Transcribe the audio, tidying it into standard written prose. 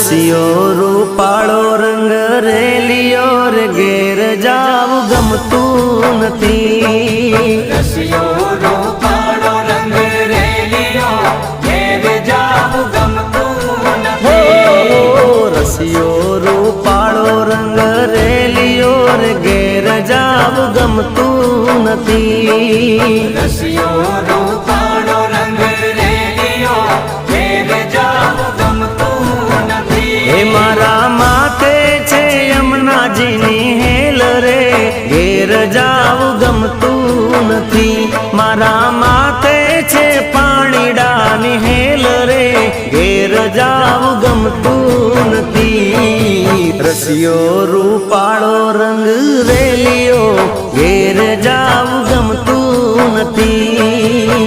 રસિયો રૂપાળો રંગ રેલિયો રે ઘેર જાવ ગમતું નથી રસિયો રૂપાળો રંગ રેલિયો ઘેર જાવ ગમતું નથી રસિયો રૂપાળો રંગ રેલિયો રે ઘેર જાવ ગમતું નથી રસિયો રૂપાળો રંગ રેલિયો ઘેર જાવ ગમતું નથી હે મારા માથે છે યમુનાજીની હેલ રે ઘેર જાવ ગમતું નથી મારા માથે છે પાણીડાની હેલ રે ઘેર જાવ ગમતું નથી રસિયો રૂપાળો રંગ રેલિયો ઘેર જાવ ગમતું નથી